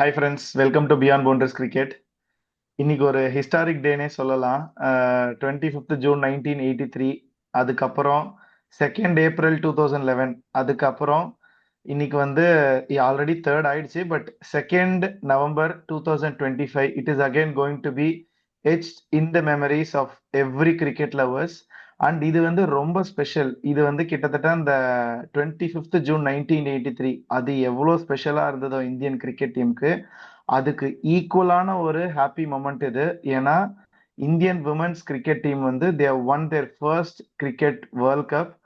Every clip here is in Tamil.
Hi friends, welcome to beyond boundaries cricket. இன்னைக்கு ஒரு ஹிஸ்டாரிக் டேனே சொல்லலாம். 25th June 1983, அதுக்கப்புறம் 2nd April 2011, அதுக்கப்புறம் இன்னைக்கு வந்து ஆல்ரெடி தேர்ட் ஆயிடுச்சு. But 2nd November 2025 it is again going to be etched in the memories of every cricket lovers. And இது வந்து ரொம்ப ஸ்பெஷல். இது வந்து கிட்டத்தட்ட அந்த 25th June 1983 அது எவ்வளோ ஸ்பெஷலா இருந்ததோ இந்தியன் கிரிக்கெட் டீமுக்கு, அதுக்கு ஈக்குவலான ஒரு ஹாப்பி மொமெண்ட் இது. ஏன்னா இந்தியன் விமன்ஸ் கிரிக்கெட் டீம் வந்து they won their first cricket world cup.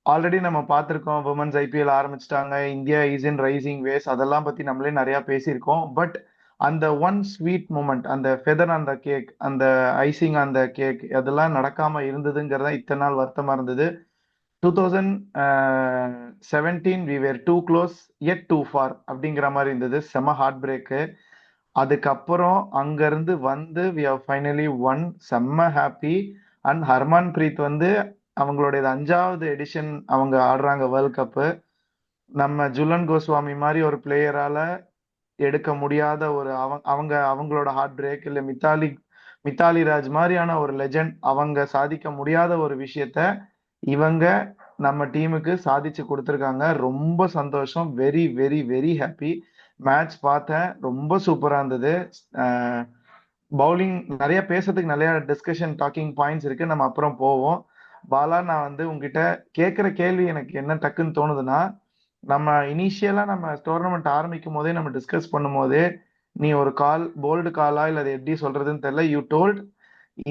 Already நம்ம பார்த்துருக்கோம், விமன்ஸ் ஐபிஎல் ஆரம்பிச்சிட்டாங்க, India is in rising ways, அதெல்லாம் பத்தி நம்மளே நிறைய பேசியிருக்கோம். பட் அந்த ஒன் ஸ்வீட் மூமெண்ட், அந்த ஃபெதர் அந்த கேக், அந்த ஐசிங் அந்த கேக், அதெல்லாம் நடக்காம இருந்ததுங்கிறதா இத்தனை நாள் வருத்தமா இருந்தது. 2017 we were too close yet too far அப்படிங்கிற மாதிரி இருந்தது. செம ஹார்ட் பிரேக்கு. அதுக்கப்புறம் அங்கிருந்து வந்து வி ஹவ் ஃபைனலி ஒன். செம்ம ஹாப்பி. அண்ட் ஹர்மன் பிரீத் வந்து அவங்களுடைய 5வது எடிஷன் அவங்க ஆடுறாங்க வேர்ல்ட் கப்பு. நம்ம ஜுலன் கோஸ்வாமி மாதிரி ஒரு பிளேயரால எடுக்க முடியாத ஒரு அவங்க அவங்களோட ஹார்ட் பிரேக், இல்ல மித்தாலி ராஜ் மாதிரியான ஒரு லெஜண்ட் அவங்க சாதிக்க முடியாத ஒரு விஷயத்த இவங்க நம்ம டீமுக்கு சாதிச்சு கொடுத்துருக்காங்க. ரொம்ப சந்தோஷம். Very very very happy. Match பார்த்தேன், ரொம்ப சூப்பரா இருந்தது. பவுலிங் நிறைய பேசுறதுக்கு நிறைய டிஸ்கஷன் டாக்கிங் பாயிண்ட்ஸ் இருக்கு, நம்ம அப்புறம் போவோம். பாலா, நான் வந்து உங்ககிட்ட கேட்குற கேள்வி எனக்கு என்ன டக்குன்னு தோணுதுன்னா, நம்ம இனிஷியலா நம்ம டோர்னமெண்ட் ஆரம்பிக்கும் போதே நம்ம டிஸ்கஸ் பண்ணும் போதே நீ ஒரு கால் போல்டு காலா இல்ல அது எப்படி சொல்றதுன்னு தெரியல, யூ டோல்ட்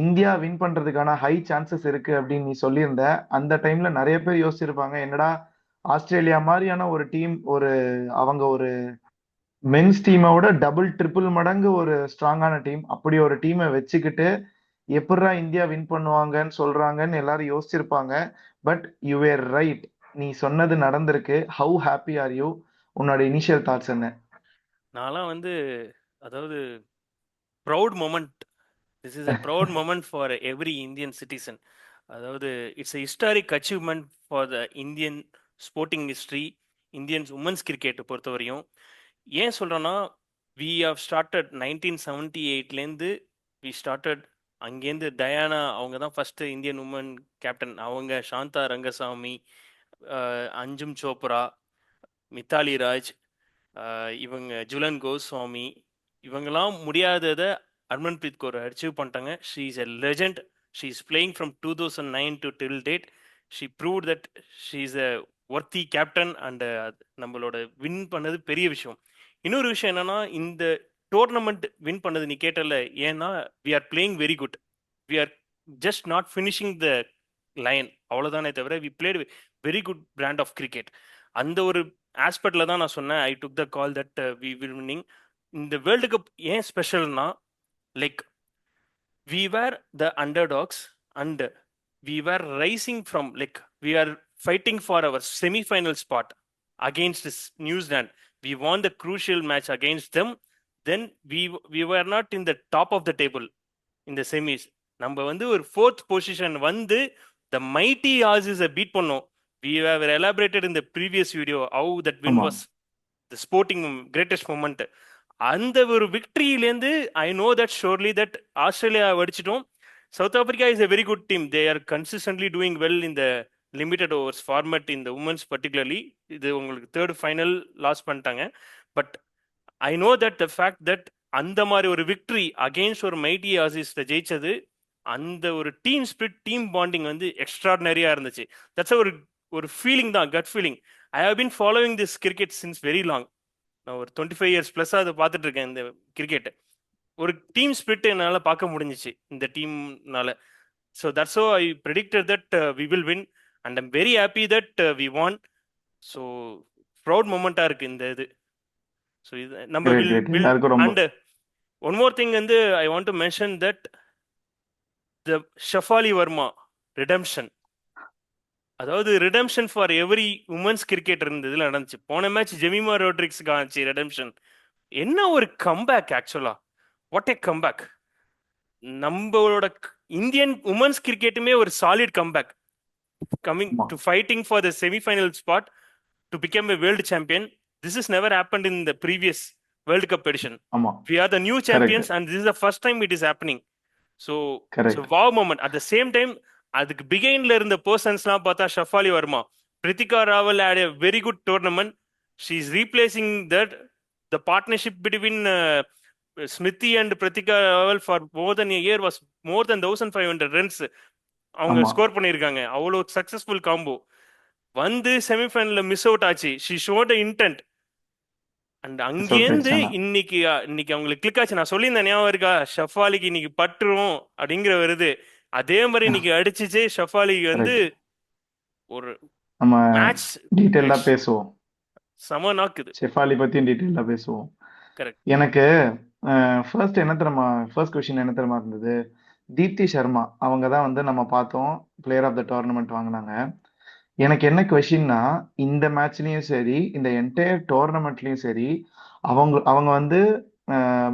இந்தியா வின் பண்றதுக்கான ஹை சான்சஸ் இருக்கு அப்படின்னு நீ சொல்லியிருந்த. அந்த டைம்ல நிறைய பேர் யோசிச்சிருப்பாங்க, என்னடா ஆஸ்திரேலியா மாதிரியான ஒரு டீம், அவங்க ஒரு மென்ஸ் டீமோட டபுள் ட்ரிபிள் மடங்கு ஒரு ஸ்ட்ராங்கான டீம், அப்படி ஒரு டீமை வச்சுக்கிட்டு எப்படிடா இந்தியா வின் பண்ணுவாங்கன்னு சொல்றாங்கன்னு எல்லாரும் யோசிச்சிருப்பாங்க. பட் யூ வேர் ரைட், நீ சொன்னது நடந்திருக்கு. How happy are you? உன்னோட இனிஷியல் தாட்ஸ் என்ன? நான்லாம் வந்து அதாவது proud moment. This is a proud moment for every Indian citizen. அதாவது it's a historic achievement for the Indian sporting history, Indian women's கிரிக்கெட்டை பொறுத்தவரையும். ஏன் சொல்கிறேன்னா, வி ஹவ் ஸ்டார்டட் 1978லேருந்து வி ஸ்டார்டட். அங்கேருந்து டயானா அவங்க தான் ஃபஸ்ட்டு இந்தியன் உமன் கேப்டன். அவங்க சாந்தா ரங்கசாமி, அஞ்சும் சோப்ரா, மித்தாலி ராஜ், இவங்க ஜுலன் கோஸ்வாமி, இவங்கெல்லாம் முடியாததை ஹர்மன்பிரீத் கௌர் அச்சீவ் பண்ணிட்டாங்க. She is a legend. She is playing from 2009 to till date. She prove that she is a worthy captain. And நம்மளோட வின் பண்ணது பெரிய விஷயம். இன்னொரு விஷயம் என்னன்னா, இந்த டோர்னமெண்ட் வின் பண்ணது நீ கேட்டல, ஏன்னா we are playing very good. We are just not finishing the line, அவ்வளோதானே தவிர we played very good brand of cricket. அந்த ஒரு ஆஸ்பெக்ட்ல தான் நான் சொன்னேன், I took the call that we will winning. இந்த வேர்ல்டு கப் ஏன் ஸ்பெஷல்னா, like we were the underdogs and we were rising from, like, we are fighting for our semi-final spot against New Zealand. We won the crucial match against them. Then we were not in the top of the table in the semis. நம்ம வந்து ஒரு ஃபோர்த் பொசிஷன் வந்து the mighty Aussies பீட் பண்ணோம். We have elaborated in the previous video how that win ஆமா. was the sporting greatest moment. அந்த ஒரு விக்டரியிலேருந்து I know that surely that Australia அடிச்சிட்டோம். South Africa is a very good team. They are consistently doing well in the limited overs format in the women's particularly. இது உங்களுக்கு தேர்ட் ஃபைனல் லாஸ் பண்ணிட்டாங்க. But I know that the fact that அந்த மாதிரி ஒரு விக்டரி அகெயின்ஸ்ட் ஒரு மைட்டி ஆசிஸ்ட ஜெயிச்சது, அந்த ஒரு டீம் ஸ்பிரிட், டீம் பாண்டிங் வந்து எக்ஸ்ட்ராடினரியா இருந்துச்சு. தட்ஸ் ஒரு ஒரு ஃபீலிங் தான், gut feeling. I have been following this cricket since very long. நான் ஒரு 25 இயர்ஸ் ப்ளஸ் அதை பார்த்துட்டு இருக்கேன் இந்த கிரிக்கெட். ஒரு டீம் ஸ்பிரிட் என்னால் பார்க்க முடிஞ்சிச்சு இந்த டீம்னால. So that's oh I predicted that we will win and I'm very happy that we won. So proud மூமெண்ட்டாக இருக்கு இந்த இது. ஸோ இது நம்ம கிரேட் வில் கிரேட், வில் எல்லாருக்கும் ரொம்ப. அண்ட் ஒன் மோர் திங் வந்து I want to mention that the Shafali Verma redemption, அதாவது redemption for every women's cricket இருந்ததுல நடந்துச்சு. போன மேட்ச் ஜெமிமா ரோட்ரிக்ஸ்க்கு ஆச்சு ரிடம்ஷன். என்ன ஒரு கம்பேக் ஆக்சுவலா, வாட் ஏ கம்பேக். நம்மளோட இந்தியன் உமன்ஸ் கிரிக்கெட்டுமே ஒரு சாலிட் கம்பேக், கமிங் ஆமா. To fighting for the semi-final spot to become a world champion. This is never happened in the previous World Cup edition. ஆமா, We are the new correct, champions, and this is the first time it is happening. So it's a correct. wow moment. At the same time, அதுக்கு பிகைன்ல இருந்த பர்சன்ஸ்லாம் பார்த்தா Shafali Verma, Prithika Rawal had a very good tournament. She is replacing that the partnership between Smithy and Pritika Raval for more than a year was more than 1500 runs அவங்க ஆமா, ஸ்கோர் பண்ணியிருக்காங்க. அவ்வளோ சக்சஸ்ஃபுல் காம்போ. வந்து செமிஃபைனல்ல மிஸ் அவுட் ஆச்சு. She showed intent. And miss out அங்கேருந்து ஆயிடுச்சானா? இன்னைக்கு அவங்களுக்கு கிளிக் ஆச்சு. நான் சொல்லியிருந்தேன் ஞாபகம் இருக்கா, ஷஃபாலிக்கு இன்னைக்கு பட்டுரும் அப்படிங்கிற வருது. அதே மாதிரி இன்னைக்கு அடிச்சிச்சு. ஷஃபாலிக்கு வந்து கரெக்ட். ஒரு நம்ம மேட்ச் டீட்டெயிலா பேசுவோம். செம நாக்குது. ஷெஃபாலி பத்தியும் டீட்டெயிலா பேசுவோம். கரெக்ட். எனக்கு ஃபர்ஸ்ட் கொஸ்டின் என்ன தெரியுமா இருந்தது? தீப்தி சர்மா அவங்க தான் வந்து நம்ம பார்த்தோம் பிளேயர் ஆஃப் த டோர்னமெண்ட் வாங்கினாங்க. எனக்கு என்ன கொஸ்டின்னா, இந்த மேட்ச்லயும் சரி, இந்த என்டையர் டோர்னமெண்ட்லயும் சரி, அவங்க அவங்க வந்து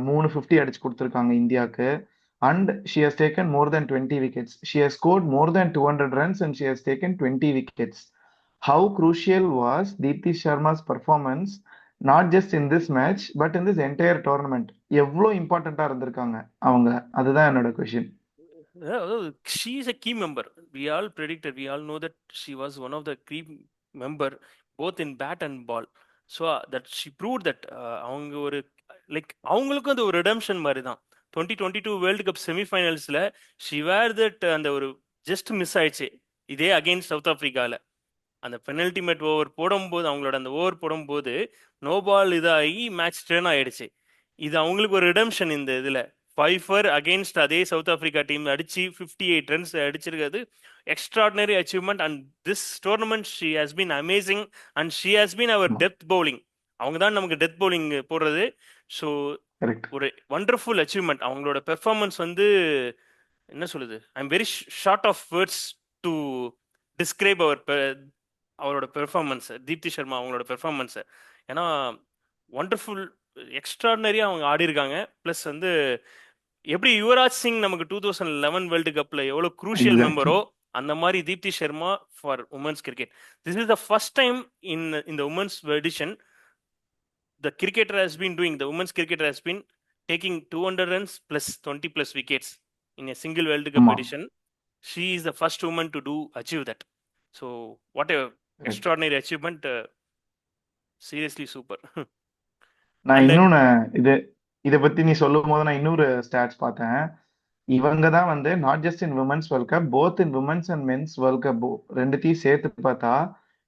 350 அடிச்சு கொடுத்துருக்காங்க இந்தியாவுக்கு. And she has taken more than 20 wickets. She has scored more than 200 runs and she has taken 20 wickets. How crucial was Deepthi Sharma's performance, not just in this match, but in this entire tournament? எவ்வளோ இம்பார்ட்டண்டா இருந்திருக்காங்க அவங்க? அதுதான் என்னோட question. She is a key member. We all predicted, we all know that she was one of the key member both in bat and ball. So that she proved that அவங்க ஒரு லைக் அவங்களுக்கும் அது ஒரு ரிடம்ஷன் மாதிரி தான். 2022 வேர்ல்டு கப் செமிஃபைனல்ஸ்ல ஷி வேர் தட் அந்த ஒரு ஜஸ்ட் மிஸ் ஆயிடுச்சு. இதே அகெயின்ஸ்ட் சவுத் ஆப்பிரிக்கால அந்த பெனல்டிமேட் ஓவர் போடும்போது, அவங்களோட அந்த ஓவர் போடும்போது நோ பால் இதாகி மேட்ச் டர்ன் ஆயிடுச்சு. இது அவங்களுக்கு ஒரு ரிடம்ஷன். இந்த இதுல ஃபைஃபர் அகெயின்ஸ்ட் அதே சவுத் ஆப்பிரிக்கா டீம் அடிச்சு 58 ரன்ஸ் அடிச்சிருக்கிறது extraordinary achievement. And this tournament she has been amazing and she has been our depth bowling. அவங்க தான் நமக்கு டெத் பவுலிங் போடுறது. ஸோ ஒரு வண்டர்ஃபுல் அச்சீவ்மெண்ட். அவங்களோட பெர்ஃபார்மன்ஸ் வந்து என்ன சொல்லுது, I am very short of words to describe அவரோட பெர்ஃபார்மன்ஸ். தீப்தி சர்மா அவங்களோட பெர்ஃபார்மன்ஸ் ஏன்னா ஒண்டர்ஃபுல், எக்ஸ்ட்ராடினரியாக அவங்க ஆடி இருக்காங்க. ப்ளஸ் வந்து எப்படி யுவராஜ் சிங் நமக்கு 2011 வேர்ல்டு கப்ல எவ்வளோ குரூஷியல் மெம்பரோ, அந்த மாதிரி Deepti Sharma for women's cricket. This is the first time in the women's edition the cricketer has been doing, the women's cricketer has been taking 200 runs plus 20 plus wickets in a single World Cup edition. She is the first woman to achieve that. So what a extraordinary achievement. Seriously super. நான் இன்னொன்னு இதை பத்தி நீ சொல்லும் போது நான் இன்னொரு ஸ்டாட்ஸ் பார்த்தேன். இவங்க தான் வந்து not just in women's world cup, both in women's and men's world cup ரெண்டுத்தையும் சேர்த்து பார்த்தா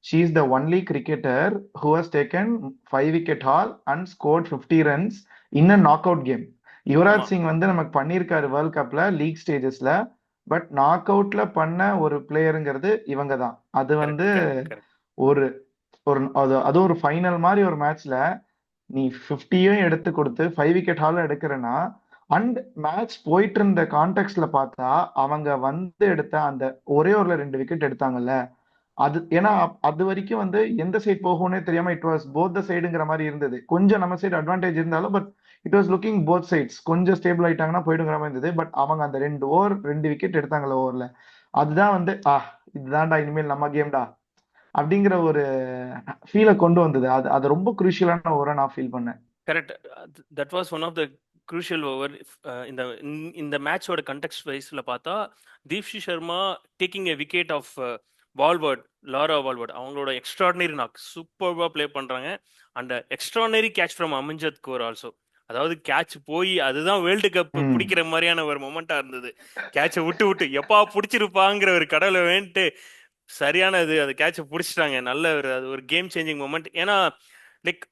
she is the only cricketer who has taken 5 wicket haul and scored 50 runs in a knockout game. Yuvraj Singh வந்து நமக்கு பண்ணியிருக்காரு வேர்ல்ட் கப்ல லீக் ஸ்டேஜஸ்ல, பட் நாக் அவுட்ல பண்ண ஒரு பிளேயருங்கிறது இவங்க தான். அது வந்து ஒரு அது ஒரு ஃபைனல் மாதிரி ஒரு மேட்ச்ல நீ 50யும் எடுத்து கொடுத்து 5 விக்கெட் ஹாலும் எடுக்கிறனா, அண்ட் மேட்ச் போயிட்டு இருந்த கான்டெக்ட்ல பார்த்தா அவங்க வந்து எடுத்த அந்த ஒரே ஓவர்ல 2 விக்கெட் எடுத்தாங்கல்ல, அது ஏன்னா அது வரைக்கும் வந்து எந்த சைடு போகும்னே தெரியாம இட் வாஸ் போத் த சைடுங்கிற மாதிரி இருந்தது. கொஞ்சம் நம்ம சைடு அட்வான்டேஜ் இருந்தாலும் but it was looking both sides. கொஞ்சம் ஸ்டேபிள் ஆயிட்டாங்கன்னா போயிடுங்கிற மாதிரி இருந்தது. பட் அவங்க அந்த 2 விக்கெட் எடுத்தாங்கல்ல ஓவர்ல, அதுதான் வந்து இதுதான்டா இனிமேல் நம்ம கேம்டா அப்படிங்கிற ஒரு ஃபீலை கொண்டு வந்தது. அது ரொம்ப குரூஷியலான ஓவரா நான் ஃபீல் பண்ணேன். Correct. That was one of the crucial over. இந்த மேட்சோட கண்டெக்ஸ்ட் வைஸ்ல பார்த்தா Deepti Sharma taking a wicket of Wolvaardt, Laura Wolvaardt, அவங்களோட எக்ஸ்ட்ராடினரி நாக் சூப்பர்வா ப்ளே பண்றாங்க. And extraordinary catch from Amanjot Kaur also. அதாவது கேட்ச் போய் அதுதான் வேர்ல்டு கப் பிடிக்கிற மாதிரியான ஒரு மொமெண்டா இருந்தது. கேட்சை விட்டு எப்பா பிடிச்சிருப்பாங்கிற ஒரு கடவுளை வேண்ட்டு சரியான இது அந்த கேட்சை பிடிச்சிட்டாங்க. நல்ல அது ஒரு கேம் சேஞ்சிங் மொமெண்ட். ஏன்னா லைக்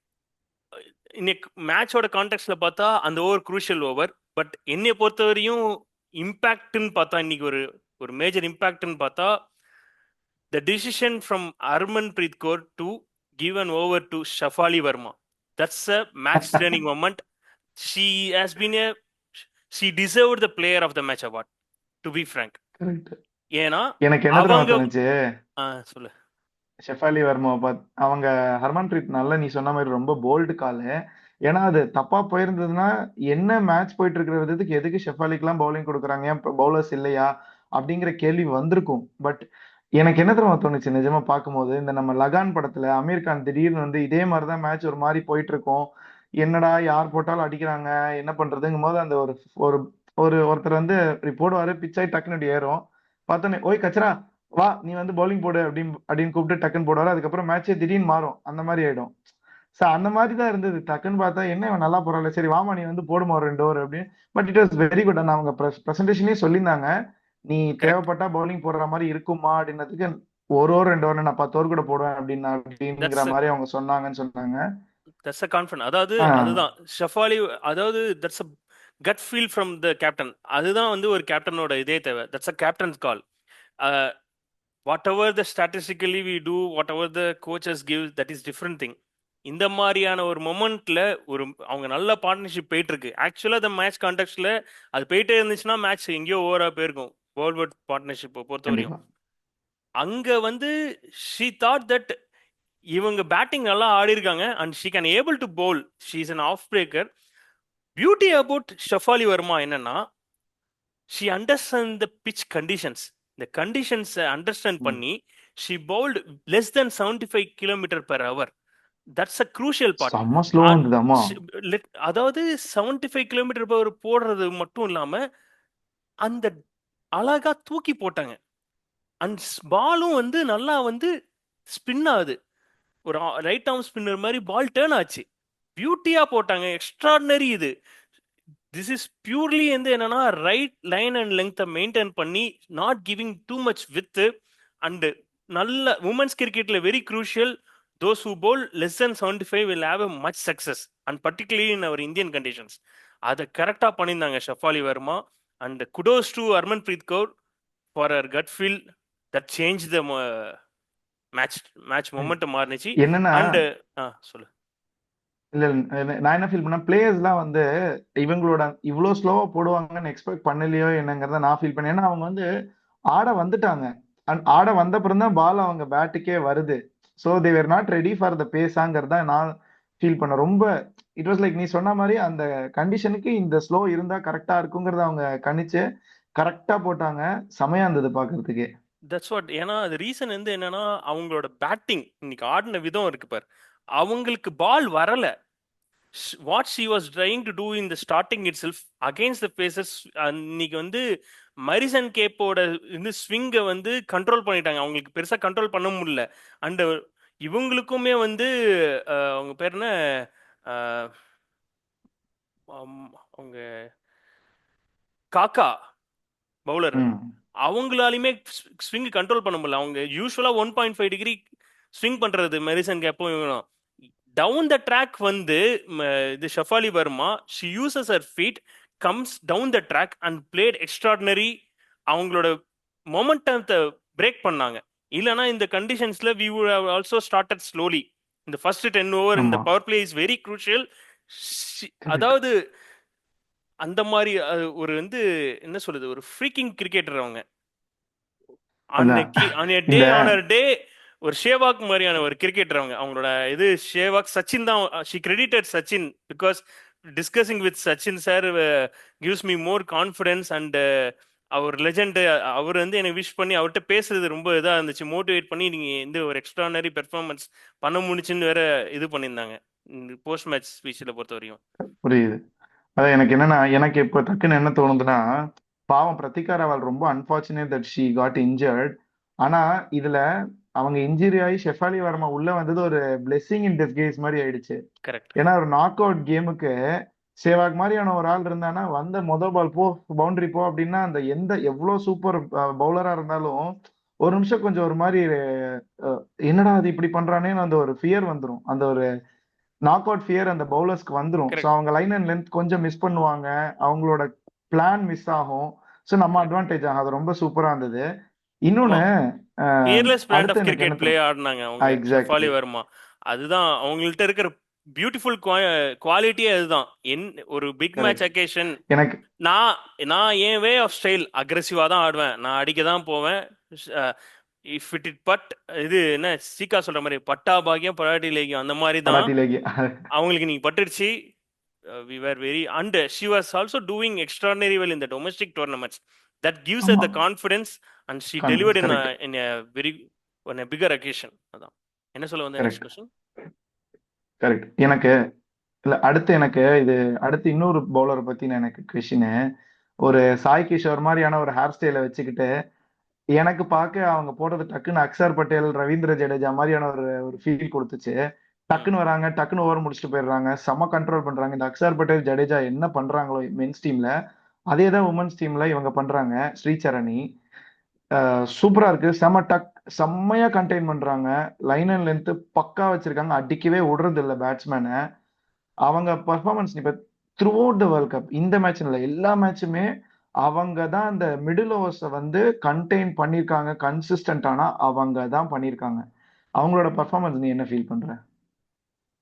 இன்னைக்கு மேட்சோட கான்டெக்ட்ல பார்த்தா அந்த ஓவர் குரூஷியல் ஓவர். பட் என்னை பொறுத்தவரையும் இம்பாக்ட்னு பார்த்தா இன்னைக்கு ஒரு மேஜர் இம்பாக்ட்னு பார்த்தா the decision from Harmanpreet Kaur to give an over to Shafali Verma. That's a match turning moment. She deserved the player of the match award, to be frank. ஏன்னா எனக்கு என்ன தோணுச்சு, சொல்லு. ஷெஃபாலி வர்மாவை பார்த்து அவங்க ஹர்மன்பிரீத் நல்ல நீ சொன்ன மாதிரி ரொம்ப போல்டு காலு. ஏன்னா அது தப்பா போயிருந்ததுன்னா என்ன மேட்ச் போயிட்டு இருக்கிற விதத்துக்கு எதுக்கு ஷெஃபாலிக்கெல்லாம் பவுலிங் கொடுக்குறாங்க, ஏன் பவுலர்ஸ் இல்லையா அப்படிங்கிற கேள்வி வந்திருக்கும். பட் எனக்கு என்ன தெரியுமா தோணுச்சு நிஜமா பார்க்கும்போது, இந்த நம்ம லகான் படத்துல அமீர் கான் திடீர்னு வந்து இதே மாதிரிதான் மேட்ச் ஒரு மாதிரி போயிட்டு இருக்கோம், என்னடா யார் போட்டாலும் அடிக்கிறாங்க, என்ன பண்றதுங்கும் போது அந்த ஒரு ஒரு ஒருத்தர் வந்து போடுவாரு, பிச் ஆகி டக்குன்னு இப்படி ஏறும். பார்த்தோன்னே ஓய் கச்சரா வா நீ வந்து பவுலிங் போடு அப்படின்னு கூப்பிட்டு டக்குன்னு போடுவாரு. அதுக்கப்புறம் மேட்சே திடீர்னு மாறும், அந்த மாதிரி ஆயிடும். சோ அந்த மாதிரி தான் இருந்தது. டக்குன்னு பார்த்தா என்ன இவன் நல்லா போறான்ல, சரி வாமா நீ வந்து போடுமா ஒரு 2 ஓவர் அப்படின்னு. But it was very good. And அவங்க பிரசன்டேஷனே சொல்லியிருந்தாங்க, நீ கரெக்ட். தேவைப்பட்டா பவுலிங் போடுற மாதிரி இருக்குமா அப்படின்னதுக்கு, ஒரு ஓவர் 2 ஓவர் நான் 10 ஓவர் கூட போடுவேன் அப்படிங்கிற தட்ஸ் மாதிரி அவங்க சொன்னாங்கன்னு சொன்னாங்க. That's a confident. அதாவது ஆ அதுதான் ஷஃபாலி. அதாவது that's a gut feel from the captain. அதுதான் வந்து ஒரு கேப்டனோட இதே தேவை. That's a captain's call. Whatever the statistically we do, whatever the coaches give, that is different thing. இந்த மாதிரியான ஒரு மொமெண்ட்ல ஒரு அவங்க நல்ல பார்ட்னர்ஷிப் போயிட்டு இருக்கு. ஆக்சுவலா இந்த மேட்ச் கான்டெக்ட்ல அது போயிட்டே இருந்துச்சுன்னா மேட்ச் எங்கேயோ ஓவரா போயிருக்கும். வேர்ல்ட் பார்ட்னர்ஷிப் பொறுத்த வரையும் கண்டிப்பா. அங்க வந்து ஷீ தாட் தட் இவங்க பேட்டிங் நல்லா ஆடி இருக்காங்க and she can able to bowl. She is an off breaker. Beauty about Shafali Verma என்னன்னா, she understand the pitch conditions. இந்த கண்டிஷன்ஸை அண்டர்ஸ்டாண்ட் ம். பண்ணி she bowled less than 75 kilometre per hour. That's a crucial part. செம்ம ஸ்லோ இருந்ததாமா. அதாவது 75 கிலோமீட்டர் பெர் ஹவர் போடுறது மட்டும் இல்லாம அந்த அழகா தூக்கி போட்டாங்க. அண்ட் பாலும் வந்து நல்லா வந்து ஸ்பின் ஆகுது. ஒரு ரைட் ஆர்ம் ஸ்பின்னர் மாதிரி பால் டேர்ன் ஆச்சு. பியூட்டியா போட்டாங்க. எக்ஸ்ட்ராடினரி இது. திஸ் இஸ் பியூர்லி வந்து என்னன்னா ரைட் லைன் அண்ட் லெங்க்த்தை மெயின்டைன் பண்ணி not giving too much with. And நல்ல உமன்ஸ் கிரிக்கெட்ல very crucial. Those who bowl less than 75 will have a much success and particularly in our Indian conditions. அதை கரெக்டாக பண்ணியிருந்தாங்க Shafali Verma. And kudos to Harmanpreet Kaur for our gut feel that change the match momentum மாறுனுச்சு. என்னன்னா அண்ட் சொல்லு. இல்ல நான் என்ன ஃபீல் பண்ணேன், பிளேயர்ஸ்லாம் வந்து இவங்களோட இவ்வளவு ஸ்லோவா போடுவாங்கன்னு எக்ஸ்பெக்ட் பண்ணலையோ என்னங்கிறத நான் ஃபீல் பண்ணேன். ஏன்னா அவங்க வந்து ஆட வந்துட்டாங்க. அண்ட் ஆட வந்த அப்புறம் தான் பால் அவங்க பேட்டுக்கே வருது. So they were not ready for the பேஸாங்கிறத நான் ஃபீல் பண்ணேன். ரொம்ப இட் வாஸ் லைக் நீ சொன்ன மாதிரி அந்த கண்டிஷனுக்கு இந்த ஸ்லோ இருந்தா கரெக்டா இருக்குங்கிறத அவங்க கணிச்சு கரெக்டா போட்டாங்க. செமையா இருந்தது பாக்குறதுக்கு. That's what. ஏன்னா அது ரீசன் வந்து என்னன்னா அவங்களோட பேட்டிங் இன்னைக்கு ஆடின விதம் இருக்கு பார். அவங்களுக்கு பால் வரல. What she was trying to do in the starting itself against the paces. இன்னைக்கு வந்து மரிசன் கேப்போட இந்த ஸ்விங்கை வந்து கண்ட்ரோல் பண்ணிட்டாங்க. அவங்களுக்கு பெருசா கண்ட்ரோல் பண்ண முடியல. அண்ட் இவங்களுக்குமே வந்து அவங்க பேர் என்ன, அஹ், அவங்க காக்கா பவுலர், ம். அவங்களாலையுமே ஸ்விங் கண்ட்ரோல் பண்ண முடியல. அவங்க யூஸ்வலா 1.5 டிகிரி ஸ்விங் பண்றது மெரிசன் கேப்பும் இவங்களும். டவுன் த ட்ராக் வந்து இது ஷஃபாலி வர்மா she uses her feet, comes down the track and played extraordinary. அவங்களோட மொமெண்டத்தை பிரேக் பண்ணாங்க. இல்லைனா இந்த கண்டிஷன்ஸ்ல we would have also started slowly. இந்த ஃபர்ஸ்ட் 10 ஓவர் இந்த ஆமா. Power play is very crucial. Correct. அதாவது அந்த மாதிரி ஒரு வந்து என்ன சொல்றது, ஒரு ஃப்ரீக்கிங் கிரிக்கெட்டர் அவங்க. அதான் ஆன் எ டே இந்த ஆன் அ டே ஒரு ஷேவாக் மாதிரியான ஒரு கிரிக்கெட்டர் அவங்க. அவங்களோட இது ஷேவாக் சச்சின் தான். She credited Sachin because discussing with Sachin sir gives me more confidence. And அவர் லெஜெண்ட். அவர் வந்து எனக்கு விஷ் பண்ணி அவர்கிட்ட பேசுறது ரொம்ப இதாக இருந்துச்சு. மோட்டிவேட் பண்ணி நீங்கள் இந்த ஒரு எக்ஸ்ட்ரானரி பெர்ஃபார்மன்ஸ் பண்ண முடிச்சுன்னு வேற இது பண்ணியிருந்தாங்க போஸ்ட் மேட்ச் ஸ்பீச்சில் பொறுத்த வரையும். புரியுது. அதான் எனக்கு என்னன்னா, எனக்கு இப்ப டக்குன்னு என்ன தோணுதுன்னா, பாவம் பிரத்திகா ராவல் ரொம்ப unfortunate that she got injured. ஆனா இதுல அவங்க இன்ஜுரி ஆகி ஷெஃபாலி வர்மா உள்ள வந்தது ஒரு பிளெஸிங் இன் டிஸ்கைஸ் மாதிரி ஆயிடுச்சு. கரெக்ட். ஏன்னா ஒரு நாக் அவுட் கேமுக்கு சேவாக் மாதிரியான ஒரு ஆள் இருந்தானா, வந்த பால் போ பவுண்டரி போ அப்படின்னா, அந்த எவ்வளவு சூப்பர் பவுலரா இருந்தாலும் ஒரு நிமிஷம் கொஞ்சம் ஒரு மாதிரி என்னடா அது இப்படி பண்றானேன்னு அந்த ஒரு ஃபியர் வந்துரும். அந்த ஒரு நாக் அவுட் ஃபியர் அந்த பவுலர்ஸ்க்கு வந்துரும். So correct. அவங்க லைன் அண்ட் லென்த் கொஞ்சம் மிஸ் பண்ணுவாங்க. அவங்களோட பிளான் மிஸ் ஆகும். ஸோ நம்ம கரெக்ட். அட்வான்டேஜ் ஆகும். அது ரொம்ப சூப்பரா இருந்தது. இன்னொன்னு ஃபியர்லெஸ் பிராண்ட் அடுத்து ஆஃப் எனக்கு என்ன கிரிக்கெட் பிளே தோணும், ஆடினாங்க அவங்க ஷஃபாலி எக்ஸாக்ட்லி வர்மா. அதுதான் அவங்கள்ட்ட இருக்கிற பியூட்டிஃபுல் குவாலிட்டியே அதுதான். ஒரு பிக் மேட்ச் கரெக்ட். அக்கேஷன். எனக்கு நான் நான் என் வே ஆஃப் ஸ்டைல் அக்ரெசிவா தான் ஆடுவேன். நான் அடிக்க தான் போவேன். இஃப் இட் பட் இது என்ன சீக்கா சொல்ற மாதிரி பட்டா பாக்கியம் படாட்டி லேகியம் அந்த மாதிரி தான். படாட்டிலேயே அவங்களுக்கு நீங்க பட்டுருச்சு. We were very, and she was also doing extraordinary well in the domestic tournaments. That gives her ஆமா. the confidence and she confidence delivered correct. in a very bigger occasion. அதான் என்ன சொல்ல வந்த நெக்ஸ்ட் கரெக்ட். கொஸ்டின். கரெக்ட். எனக்கு இல்ல அடுத்து எனக்கு இது அடுத்து இன்னொரு பவுலரை பத்தின எனக்கு கொஷின். ஒரு சாய் கிஷோர் மாதிரியான ஒரு ஹேர் ஸ்டைலை வச்சுக்கிட்டு எனக்கு பார்க்க அவங்க போடுறது டக்குன்னு அக்ஷர் பட்டேல், ரவீந்திர ஜடேஜா மாதிரியான ஒரு ஒரு ஃபீல் கொடுத்துச்சு. ம். டக்குன்னு வராங்க, டக்குன்னு ஓவர் முடிச்சுட்டு போயிடுறாங்க, செம கண்ட்ரோல் பண்றாங்க. இந்த அக்ஷர் பட்டேல், ஜடேஜா என்ன பண்றாங்களோ மென்ஸ் டீம்ல, அதே தான் உமன்ஸ் டீம்ல இவங்க பண்றாங்க. ஸ்ரீசரணி சூப்பரா இருக்கு. செம்மையா கண்டெயின் பண்றாங்க. லைன் அண்ட் லென்த் பக்கா வச்சிருக்காங்க. அடிக்கவே விடுறது இல்ல பேட்ஸ்மேனை. அவங்க பர்ஃபார்மன்ஸ் இப்ப through out the world cup, இந்த மேட்ச் இல்ல எல்லா மேட்சுமே அவங்க தான் அந்த மிடில் ஓவர்ஸை வந்து கண்டெயின் பண்ணியிருக்காங்க. கன்சிஸ்டன்டானா அவங்க தான் பண்ணியிருக்காங்க. அவங்களோட பர்ஃபார்மன்ஸ் நீ என்ன ஃபீல் பண்ற?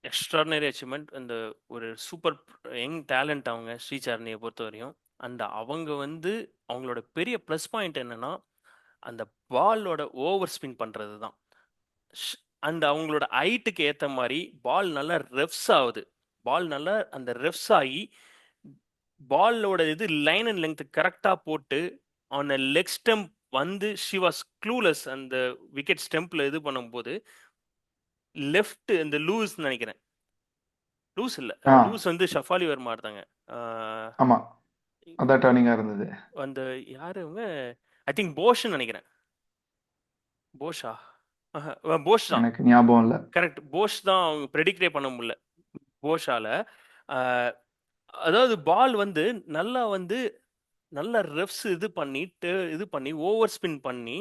Extraordinary achievement. அந்த ஒரு சூப்பர் யங் டேலண்ட் அவங்க ஸ்ரீசரணியை பொறுத்தவரையும். அண்ட் அவங்க வந்து அவங்களோட பெரிய ப்ளஸ் பாயிண்ட் என்னன்னா அந்த பாலோட ஓவர் ஸ்பின் பண்றது தான். அண்ட் அவங்களோட ஹைட்டுக்கு ஏற்ற மாதிரி பால் நல்லா ரெஃப்ஸ் ஆகுது. பால் நல்லா அந்த ரெஃப்ஸ் ஆகி பாலோட இது லைன் அண்ட் லெங்க் கரெக்டாக போட்டு ஆன் அ லெக் ஸ்டெம்ப் வந்து ஷி வாஸ் க்ளூலெஸ். அந்த விக்கெட் ஸ்டெம்பில் இது பண்ணும்போது லெஃப்ட் இந்த லூஸ் நினைக்கிறேன். லூஸ் இல்லை, ஆ லூஸ் வந்து ஷஃபாலி வர்மா இருந்தாங்க. ஆமா, அதான் டர்னிங்கா இருந்தது. அந்த யாரு அவங்க, ஐ திங்க் போஷ்ன்னு நினைக்கிறேன். போஷா, போஷ் தான். எனக்கு ஞாபகம் இல்ல. கரெக்ட், போஷ் தான். அவங்க ப்ரெடிக்டே பண்ண முடியல போஷால. அதாவது பால் வந்து நல்லா வந்து நல்லா ரெஃப்ஸ் இது பண்ணி ஓவர் ஸ்பின் பண்ணி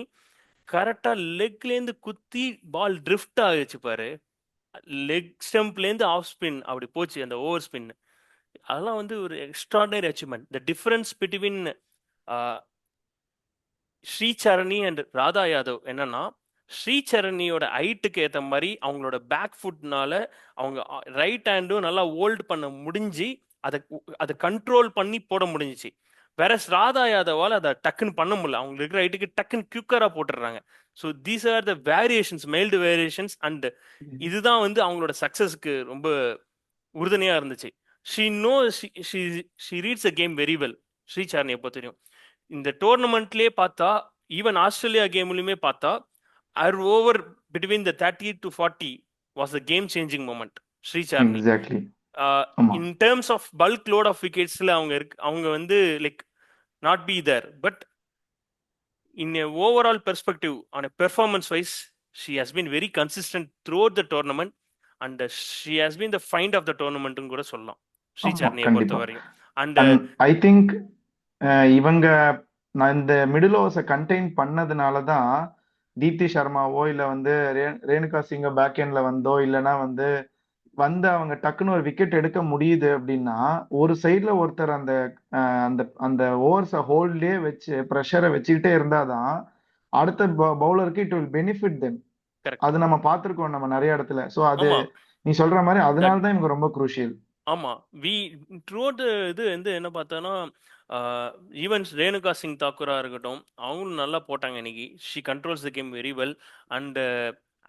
கரெக்டாக லெக்லேருந்து குத்தி பால் ட்ரிஃப்ட் ஆகிடுச்சு பாரு. லெக் ஸ்டெம்ப்லேருந்து ஆஃப் ஸ்பின் அப்படி போச்சு அந்த ஓவர் ஸ்பின். அதெல்லாம் வந்து ஒரு extraordinary achievement. The difference between Shree Charani and Radha Yadav என்னன்னா, ஸ்ரீசரணியோட ஹைட்டுக்கு ஏற்ற மாதிரி அவங்களோட பேக் ஃபுட்னால அவங்க ரைட் ஹேண்டும் நல்லா ஹோல்ட் பண்ண முடிஞ்சு அதை அதை கண்ட்ரோல் பண்ணி போட முடிஞ்சிச்சு. வேற ராதா யாதவால் அதை டக்குன்னு பண்ண முடியல. அவங்க இருக்கிற ஹைட்டுக்கு டக்குன்னு கியூக்கராக போட்டுடுறாங்க. So these are the variations, mild variations. And இதுதான் வந்து அவங்களோட சக்ஸஸ்க்கு ரொம்ப உறுதுணையாக இருந்துச்சு. She no she reads a game very well. ஸ்ரீசரணியை பொறுத்த தெரியும். இந்த டோர்னமெண்ட்லேயே பார்த்தா, ஈவன் ஆஸ்திரேலியா கேம்லையுமே பார்த்தா, அவர் over between the 30 to 40 was the game changing moment ஸ்ரீசரணி. எக்ஸாக்ட்லி. ஆமா in terms of bulk load of விக்கெட்ஸில் அவங்க வந்து like not be there, but in a overall perspective on a performance wise she has been very consistent throughout the tournament. And she has been the find of the டோர்னமெண்ட்னு கூட சொல்லலாம் ஆமா ஸ்ரீசரணியை பொறுத்த கண்டிப்பா. வரையும். அண்ட் அண்ட் ஐ திங்க் இவங்க நான் இந்த மிடில் ஓவர்ஸை கண்டெயின் பண்ணதுனால தான் தீப்தி சர்மாவோ இல்ல வந்து ரேணுகா சிங்கோ பேக் எண்ட்ல வந்தோ இல்லைன்னா வந்து அவங்க டக்குன்னு ஒரு விக்கெட் எடுக்க முடியுது அப்படின்னா, ஒரு சைடுல ஒருத்தர் அந்த அந்த அந்த ஓவர்ஸை ஹோல்ட்லயே வச்சு ப்ரெஷரை வச்சுக்கிட்டே இருந்தாதான் அடுத்த பவுலருக்கு it will benefit them. Correct. அது நம்ம பார்த்திருக்கோம் நம்ம நிறைய இடத்துல. சோ அது ஆமா, நீ சொல்ற மாதிரி தட் அதனால தான் இவங்க ரொம்ப குரூஷியல். ஆமா. வி த்ரூஅவுட் இது வந்து என்ன பார்த்தோன்னா, ஈவன் ரேணுகா சிங் தாக்கூரா இருக்கட்டும், அவங்களும் நல்லா போட்டாங்க இன்னைக்கு. She controls the game very well. And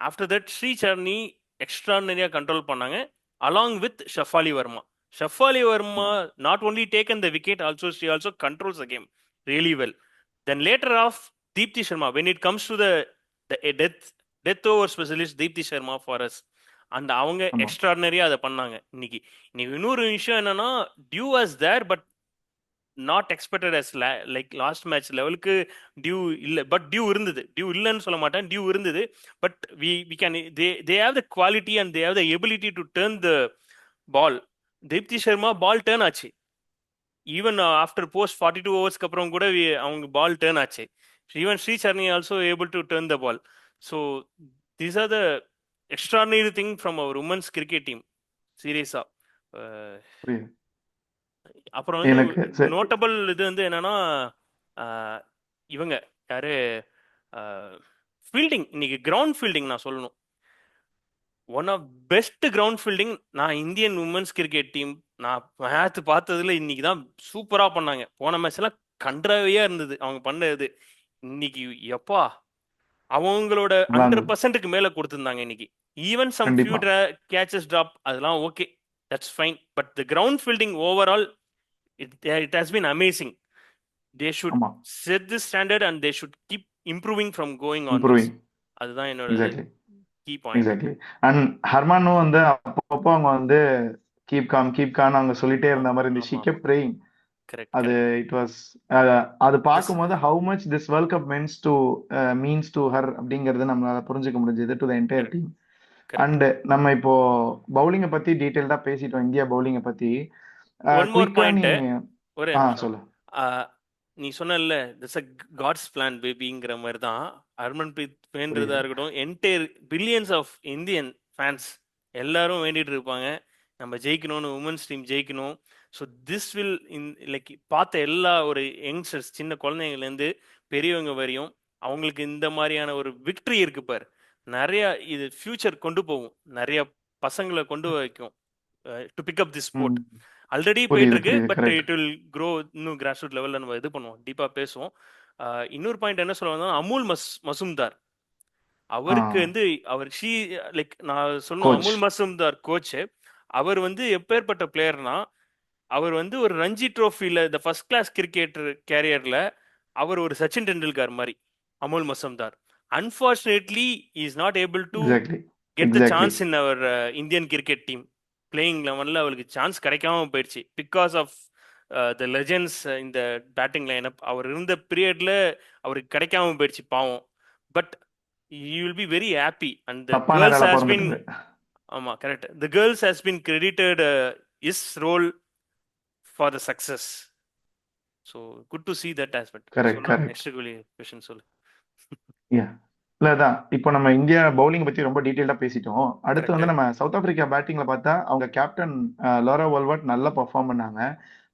after that Shree Charani எக்ஸ்ட்ரானரியாக கண்ட்ரோல் பண்ணாங்க along with Shafali Verma. Shafali Verma not only taken the wicket, also she also controls the game really well. Then later of Deepti Sharma, when it comes to the death over specialist Deepti Sharma for us. And அவங்க ஆமா எக்ஸ்ட்ராடினரியா அதை பண்ணாங்க இன்னைக்கு. இன்னைக்கு இன்னொரு விஷயம் என்னன்னா, dew was there but not expected as like last match லெவலுக்கு டியூ இல்லை. பட் டியூ இருந்தது, டியூ இல்லைன்னு சொல்ல மாட்டேன், டியூ இருந்தது. But we can they have the quality and they have the ability to turn the ball. Deepti Sharma ball turn ஆச்சு. ஈவன் ஆஃப்டர் போஸ்ட் 42 ஓவர்ஸ்க்கு அப்புறம் கூட அவங்க பால் டேர்ன் ஆச்சு. Even Shree Charani also able to turn the ball. So these are the extraordinary thing from our women's cricket team. சீரியஸா. புரியுது அப்புறம் வந்து எனக்கு. நோட்டபிள் இது வந்து என்னன்னா, இவங்க யாரு ஃபீல்டிங், இன்னைக்கு கிரவுண்ட் ஃபீல்டிங் நான் சொல்லணும். One of best ground fielding நான் இந்தியன் உமன்ஸ் கிரிக்கெட் டீம் நான் மேட்ச் பார்த்ததுல இன்னைக்கு தான் சூப்பராக பண்ணாங்க. போன மேட்ச் எல்லாம் கன்றாவியா இருந்தது அவங்க பண்ணது. இன்னைக்கு எப்பா அவங்களோட நல்லா இருந்தது 100%க்கு மேல கொடுத்திருந்தாங்க இன்னைக்கு. ஈவன் சம் ஃபியூ கண்டிப்பா. கேச்சஸ் டிராப், அதெல்லாம் okay, that's fine. But the ground fielding overall it has been amazing. They should ஆமா set this standard and they should keep improving from going on this. Improving. அதுதான் என்னோட exactly key point. Exactly. And ஹர்மானும் வந்து அப்பப்போ அவங்க வந்து கீப் காம் அவங்க சொல்லிட்டே ஆமா இருந்த மாதிரி இருந்துச்சு. ஆமா ஷி ஆமா கெப்ட் ப்ரேயிங். கரெக்ட் அது கரெக்ட் இட் வாஸ் அது திஸ் பார்க்கும்போது how much this world cup means to her அப்படிங்கறது நம்மளால புரிஞ்சுக்க முடிஞ்சது to the entire correct team. Correct and நம்ம இப்போ பவுலிங்கை பத்தி டீட்டெயில்டா பேசிட்டோம், இந்தியா பவுலிங்கை பத்தி. ஒன் மோர் குயிக்கா நீ பாயிண்ட், ஒரே நிமிஷம். சொல்லு. நீ சொன்னல திஸ் அ காட்ஸ் பிளான் பேபிங்கிற மாதிரி தான் ஹர்மன்பிரீத் வேண்டதா புரியுது. இருக்கட்டும், entire billions of Indian fans எல்லாரும் வேண்டிட்டு இருப்பாங்க நம்ம ஜெயிக்கணும்னு, உமன்ஸ் டீம் ஜெயிக்கணும். ஸோ திஸ் வில் லைக் பார்த்த எல்லா ஒரு யங்ஸ்டர்ஸ், சின்ன குழந்தைங்கள்லேருந்து பெரியவங்க வரையும் அவங்களுக்கு இந்த மாதிரியான ஒரு விக்ட்ரி இருக்கு பார், நிறைய இது ஃபியூச்சர் கொண்டு போகும், நிறைய பசங்களை கொண்டு வைக்கும் to pick up the sport. ம். ஆல்ரெடி போயிட்டு புரியுது இருக்கு, புரியுது, but correct. It will grow. இன்னும் கிராஸ் ரூட் லெவலில் நம்ம இது பண்ணுவோம், டீப்பாக பேசுவோம். இன்னொரு பாயிண்ட் என்ன சொல்லுவாங்கன்னா, அமுல் மசூம்தார் அவருக்கு வந்து அவர் லைக் நான் சொன்னோம், கோச். அமுல் மசூம்தார் கோச். அவர் வந்து எப்பேற்பட்ட பிளேயர்னா, அவர் வந்து ஒரு ரஞ்சி ட்ரோஃபியில் இந்த ஃபர்ஸ்ட் கிளாஸ் கிரிக்கெட்டர் கேரியரில் அவர் ஒரு சச்சின் டெண்டுல்கர் மாதிரி Amol Muzumdar. Unfortunately is not able to exactly get the exactly. Chance in our Indian cricket team. Playing லெவனில் அவருக்கு சான்ஸ் கிடைக்காம போயிடுச்சு பிகாஸ் ஆஃப் த லெஜெண்ட்ஸ் இந்த பேட்டிங் லைனப். அவர் இருந்த பீரியட்ல அவருக்கு கிடைக்காம போயிடுச்சு பாவம். But you will be very happy and the தப்பான கேர்ள்ஸ் நேரம் ஹாஸ் பின், பிறந்துட்டாரு. ஆமா correct, the girls has been credited is role for the success. So good to see that aspect. Correct சொல்லலாம், கரெக்ட். நெக்ஸ்ட் கொஸ்டின் சொல்லு. இல்லதான் இப்போ நம்ம இந்தியா பவுலிங் பத்தி ரொம்ப டீட்டெயில்டா பேசிட்டோம். அடுத்து கரெக்ட். வந்து நம்ம சவுத் ஆப்பிரிக்கா பேட்டிங்ல பார்த்தா அவங்க கேப்டன் லோரா வல்வர்ட் நல்லா பெர்ஃபார்ம் பண்ணாங்க.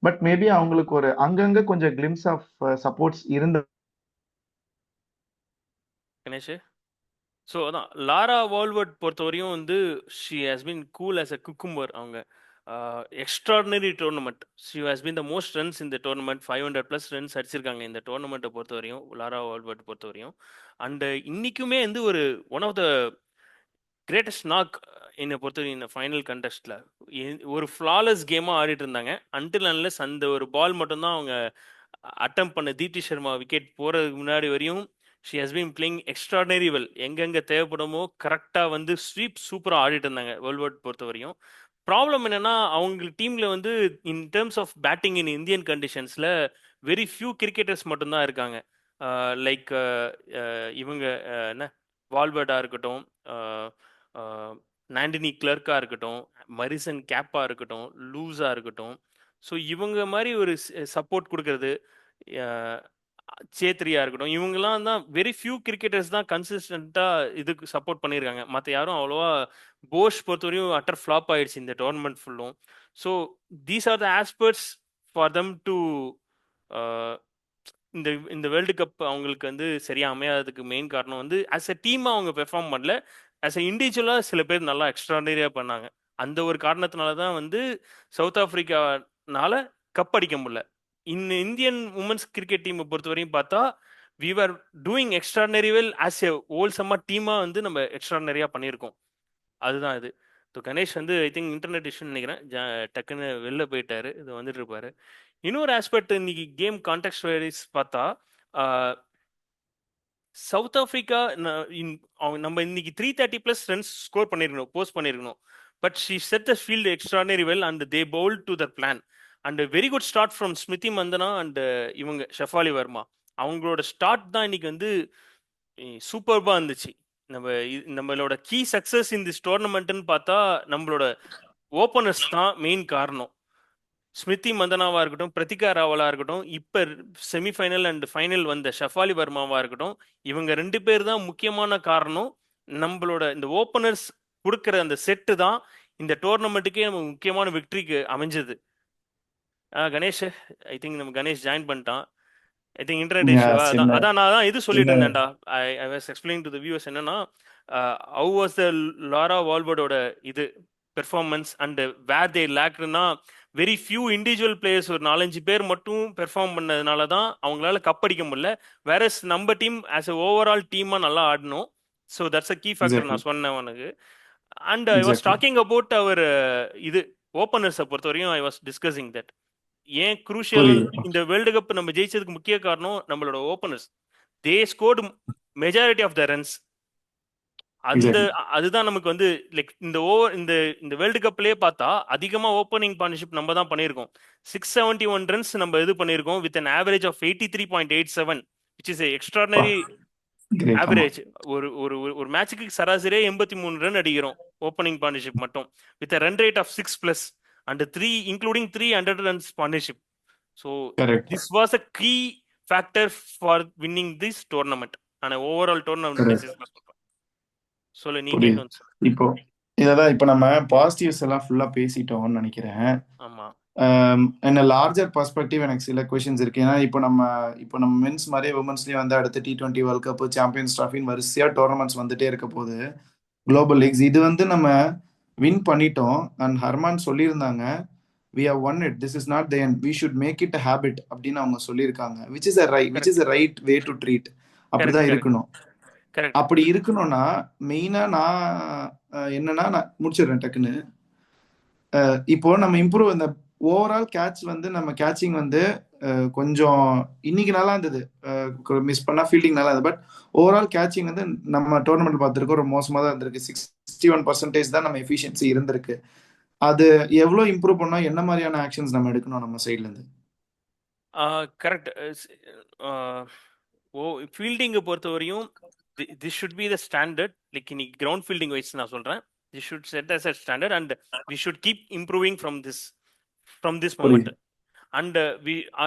பட் மேபி அவங்களுக்கு ஒரு அங்கங்க கொஞ்சம் கிளிம்ஸ் ஆஃப் சப்போர்ட்ஸ் இருந்த. கணேஷ், ஸோ அதான் லாரா வால்வர்ட் பொறுத்தவரையும் வந்து she has been cool as a cucumber. அவங்க extraordinary tournament, she has been the most runs இந்த டோர்னமெண்ட், 500+ ரன்ஸ் அடிச்சிருக்காங்க இந்த டோர்னமெண்ட்டை பொறுத்தவரையும், லாரா வால்வர்ட் பொறுத்தவரையும். அண்டு இன்னைக்குமே வந்து ஒரு one of the greatest knock என்னை பொறுத்தவரைக்கும் இந்த ஃபைனல் கண்டெஸ்ட்ல ஒரு ஃப்ளாலஸ் கேமாக ஆடிட்டு இருந்தாங்க. அன்டில் அன்லெஸ் அந்த ஒரு பால் மட்டும்தான் அவங்க அட்டம் பண்ண தீப்தி சர்மா விக்கெட் போகிறதுக்கு முன்னாடி வரையும் she has been playing extraordinary well. எங்கெங்கே தேவைப்படுமோ கரெக்டாக வந்து ஸ்வீப் சூப்பராக ஆடிட்டு இருந்தாங்க வேர்ல்ட் பொறுத்த வரையும். ப்ராப்ளம் என்னன்னா, அவங்க டீமில் வந்து in terms of batting in Indian கண்டிஷன்ஸில் வெரி ஃபியூ கிரிக்கெட்டர்ஸ் மட்டும்தான் இருக்காங்க. லைக் இவங்க என்ன வால்வர்டாக இருக்கட்டும், நாண்டினி கிளர்க்காக இருக்கட்டும், மரிசன் கேப்பாக இருக்கட்டும், லூஸாக இருக்கட்டும். ஸோ இவங்க மாதிரி ஒரு சப்போர்ட் கொடுக்கறது, சேத்ரியா இருக்கட்டும், இவங்கெல்லாம் தான் வெரி ஃபியூ கிரிக்கெட்டர்ஸ் தான் கன்சிஸ்டண்ட்டாக இதுக்கு சப்போர்ட் பண்ணியிருக்காங்க. மற்ற யாரும் அவ்வளோவா, போஷ் பொறுத்தவரையும் அட்டர் ஃப்ளாப் ஆயிடுச்சு இந்த டோர்னமெண்ட் ஃபுல்லும். So these are the aspects for them to இந்த இந்த வேர்ல்டு கப் அவங்களுக்கு வந்து சரியாக அமையாததுக்கு மெயின் காரணம் வந்து ஆஸ் எ டீமாக அவங்க பெர்ஃபார்ம் பண்ணல, ஆஸ் எ இண்டிவிஜுவலாக சில பேர் நல்லா எக்ஸ்ட்ராடனரியாக பண்ணாங்க. அந்த ஒரு காரணத்தினால தான் வந்து சவுத் ஆப்பிரிக்கானால கப் அடிக்க முடியல. இந்தியன் உமன்ஸ் கிரிக்கெட் டீமை பொறுத்தவரையும் பார்த்தா we are doing extraordinary well as a ஹோல்சம்மா டீமாக வந்து நம்ம எக்ஸ்ட்ராடனரியாக பண்ணியிருக்கோம். அதுதான் இது. ஸோ கணேஷ் வந்து ஐ திங்க் இன்டர்நெட் இஷ்யூன்னு நினைக்கிறேன், டக்குன்னு வெளில போயிட்டாரு, இது வந்துட்டு இருப்பாரு. இன்னொரு ஆஸ்பெக்ட் இன்னைக்கு கேம் கான்டெக்ட் வைஸ் பார்த்தா, சவுத் ஆப்பிரிக்கா நம்ம இன்னைக்கு 330+ ரன்ஸ் ஸ்கோர் பண்ணிருக்கணும், போஸ்ட் பண்ணிருக்கணும். But she set the field extraordinary well and they bowl to the plan. And very good start from Smriti Mandhana and இவங்க ஷெஃபாலி வர்மா. அவங்களோட ஸ்டார்ட் தான் இன்னைக்கு வந்து சூப்பர்பா இருந்துச்சு. நம்மளோட கீ சக்சஸ் இன் திஸ் டோர்னமெண்ட்னு பார்த்தா நம்மளோட ஓப்பனர்ஸ் தான் மெயின் காரணம். ஸ்மிருதி மந்தனாவா இருக்கட்டும், பிரதிகா ராவலா இருக்கட்டும், இப்போ செமிஃபைனல் அண்ட் ஃபைனல் வந்த ஷெஃபாலி வர்மாவா இருக்கட்டும், இவங்க 2 பேர் தான் முக்கியமான காரணம். நம்மளோட இந்த ஓப்பனர்ஸ் கொடுக்குற அந்த செட்டு தான் இந்த டோர்னமெண்ட்டுக்கே நம்ம முக்கியமான விக்டரிக்கு அமைஞ்சது. கணேஷ், ஐ திங்க் நம்ம கணேஷ் ஜாயின் பண்ணிட்டான். ஐ திங்க் இன்டர்நெட் இஷ்யூவா? அதான் நான் தான் இது சொல்லிட்டு இருந்தேன்டா. I was explaining to the viewers என்னன்னா, ஹவ் வாஸ் த லாரா வால்வர்டோட இது பெர்ஃபார்மன்ஸ் அண்ட் வேர் தே லேக்னா வெரி ஃபியூ இண்டிவிஜுவல் பிளேயர்ஸ், ஒரு 4-5 பேர் மட்டும் பெர்ஃபார்ம் பண்ணதுனால தான் அவங்களால கப் அடிக்க முடியல. வேறஸ் நம்ம டீம் ஆஸ் எ ஓவரால் டீமாக நல்லா ஆடணும். So that's a key factor நான் சொன்னேன் உனக்கு. And I was talking about our இது ஓப்பனர்ஸை பொறுத்தவரையும் ஐ வாஸ் டிஸ்கஸிங் தட் ஏன் குரூஷியல் இந்த வேர்ல்டு கப் நம்ம ஜெயிச்சதுக்கு முக்கிய காரணம் நம்மளோட openers. They scored majority of the runs. அந்த அதுதான் நமக்கு வந்து லைக் இந்த வேர்ல்டு கப்லயே பார்த்தா அதிகமா ஓப்பனிங் பார்ட்னர்ஷிப் நம்ம தான் பண்ணியிருக்கோம். 671 ரன்ஸ் நம்ம இது பண்ணியிருக்கோம் with an average of 83.87, which is a extraordinary average. ஒரு ஒரு ஒரு மேட்சுக்கு சராசரியே 83 ரன் அடிக்கிறோம் ஓப்பனிங் பார்ட்னர்ஷிப் மட்டும், with run rate of 6+ and 3 including 300 runs partnership. So this was a key factor for winning this tournament and overall tournament. சொல்லு நீங்க இன்னும் இப்போ இததான் இப்போ நம்ம பாசிட்டிவ்ஸ் எல்லாம் ஃபுல்லா பேசிட்டோம்னு நினைக்கிறேன். ஆமா. என்ன லார்ஜர் பர்ஸ்பெக்டிவ் எனக்கு சில கொஸ்டின்ஸ் இருக்கு. ஏன்னா இப்போ நம்ம மென்ஸ் மாதிரியே உமன்ஸ்லயும் வந்து அடுத்த T20 வேர்ல்ட் கப், சாம்பியன்ஸ் ட்ராஃபின்னு வரிசையா டோர்னமெண்ட்ஸ் வந்துட்டே இருக்க போது குளோபல் லீக்ஸ். இது வந்து நம்ம வின் பண்ணிட்டோம் அண்ட் ஹர்மான் சொல்லியிருந்தாங்க we have won it, this is not the end, we should make it a habit அப்படின்னு அவங்க சொல்லியிருக்காங்க. which is a right way to treat. அப்படிதான் இருக்கணும். அப்படி இருக்கணும்னா மெயினா நான் என்னன்னா, நான் முடிச்சிடுறேன் டக்குன்னு. இப்போ நம்ம இம்ப்ரூவ் இந்த ஓவரால் கேட்ச் வந்து நம்ம கேட்சிங் வந்து கொஞ்சம் இன்னைக்கு நல்லா இருந்தது, மிஸ் பண்ணா ஃபீல்டிங் நல்லா இருந்தது. பட் ஓவரால் கேட்சிங் வந்து நம்ம டோர்னமெண்ட் பார்த்துருக்கோம் ரொம்ப மோசமாக தான் இருந்திருக்கு. 61% தான் நம்ம எஃபிஷியன்சி இருந்திருக்கு. அது எவ்வளோ இம்ப்ரூவ் பண்ணா என்ன மாதிரியான ஆக்ஷன்ஸ் நம்ம எடுக்கணும் நம்ம சைட்ல இருந்து? கரெக்ட். ஃபீல்டிங்கை பொறுத்தவரையும் this should be the standard. Like இன்னைக்கு கிரவுண்ட் ஃபீல்டிங் வைஸ் நான் சொல்றேன், this should set as a standard and we should keep improving from this moment.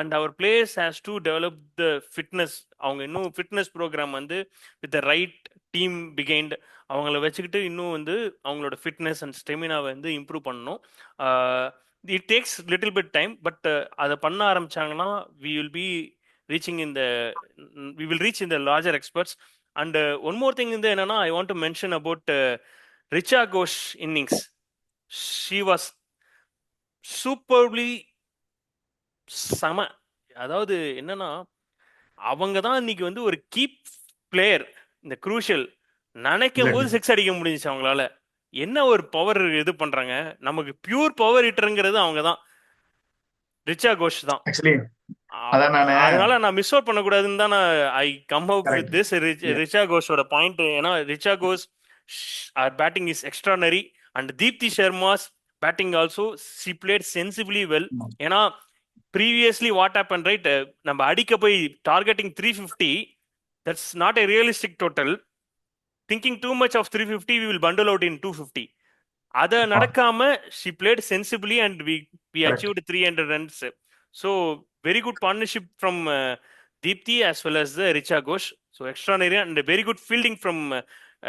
And our players has to develop the fitness. அவங்க இன்னும் ஃபிட்னஸ் ப்ரோக்ராம் வந்து with the right team behind அவங்கள வச்சுக்கிட்டு இன்னும் வந்து அவங்களோட ஃபிட்னஸ் அண்ட் ஸ்டெமினாவை வந்து இம்ப்ரூவ் பண்ணணும். It takes little bit time, but அதை பண்ண ஆரம்பிச்சாங்கன்னா we will reach in the larger experts. And one more thing இந்த என்னன்னா, I want to mention about Richa Ghosh innings. She was superbly சம. அதாவது என்னன்னா, அவங்க தான் இன்னைக்கு வந்து ஒரு கீப் பிளேயர். இந்த குரூஷியல் நினைக்கும் போது 6 அடிக்க முடிஞ்சிச்சு அவங்களால. என்ன ஒரு பவர் இது பண்றாங்க, நமக்கு பியூர் பவர் ஹிட்டருங்கிறது அவங்க தான், ரிச்சா கோஷ் தான். அதனால நான் மிஸ் அவுட் பண்ணக்கூடாதுன்னு தான் I come out with this Richa கோஷோட பாயிண்ட். ஏன்னா Richa Ghosh our batting is extraordinary and Deepthi Sharma's batting also, she played sensibly well. ஏன்னா previously what happened, right, நம்ம அடிக்க போய் targeting 350, that's not a realistic total. Thinking too much of 350, we will bundle out in 250. அதை நடக்காம she played sensibly and we achieved 300 runs. So very good partnership from Deepthi as well as the Richa Ghosh. So extraordinary and very good fielding from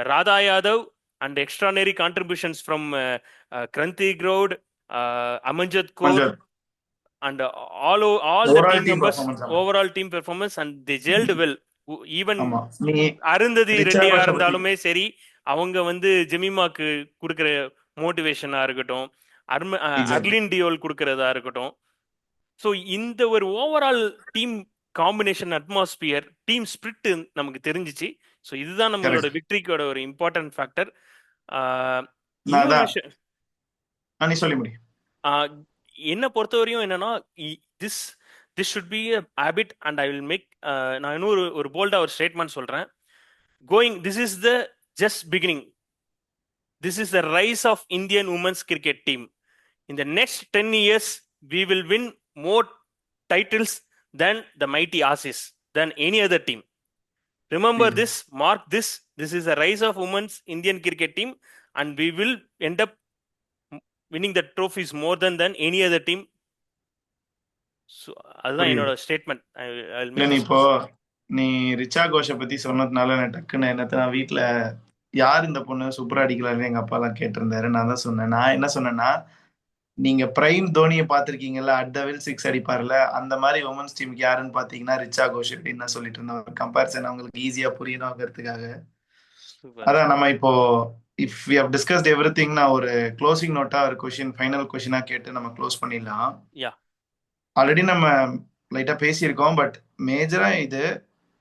Radha Yadav and extraordinary contributions from Kranti Groud, Amanjit Kaur and all the team members. Overall team performance and they gelled well. Even Arundhati ரெட்டியா இருந்தாலுமே சரி, அவங்க வந்து ஜெமிமாக்கு கொடுக்குற மோட்டிவேஷனா இருக்கட்டும், அர்லின் டியோல் கொடுக்கறதா இருக்கட்டும். ஸோ இந்த ஒரு overall team combination, atmosphere, team spirit நமக்கு தெரிஞ்சிச்சு. ஸோ இதுதான் நம்மளோட விக்டரிக்கோட ஒரு இம்பார்ட்டன்ட் ஃபேக்டர். என்ன பொறுத்தவரையும் என்னன்னா, this should be a habit and I will make நான் இன்னும் ஒரு போல்டா ஒரு ஸ்டேட்மெண்ட் சொல்றேன். this is the just beginning. This is the rise of Indian women's cricket team. In the next 10 years we will win more titles than the mighty Aussies, than any other team. Remember this, mark this. This is the rise of women's Indian cricket team and we will end up winning the trophies more than any other team. So அதுதான் என்னோட ஸ்டேட்மெண்ட். இப்போ நீ ரிச்சா கோஷை பத்தி சொன்னதுனால நான் டக்குன்னு நான் வீட்டுல யார் இந்த பொண்ணு சூப்பரா அடிக்கலான்னு எங்க அப்பா எல்லாம் கேட்டிருந்தாரு. நான் தான் சொன்னேன், நான் என்ன சொன்னேன்னா, நீங்க பிரைம் தோனியை பாத்திருக்கீங்கல்ல, அட்வில் 6 அடிப்பார்ல, அந்த மாதிரி உமன்ஸ் டீமுக்கு யாருன்னு பாத்தீங்கன்னா ரிச்சா கோஷ் அப்படின்னு நான் சொல்லிட்டு இருந்தேன். ஒரு கம்பேரிசன் அவங்களுக்கு ஈஸியா புரியணுங்கிறதுக்காக. அதான் நம்ம இப்போ if we have discussed everything, நான் ஒரு க்ளோசிங் நோட்டா ஒரு கொஸ்டின், ஃபைனல் கொஸ்டினா கேட்டு நம்ம க்ளோஸ் பண்ணிடலாம். ஆல்ரெடி நம்ம லைட்டா பேசியிருக்கோம், பட் மேஜரா இது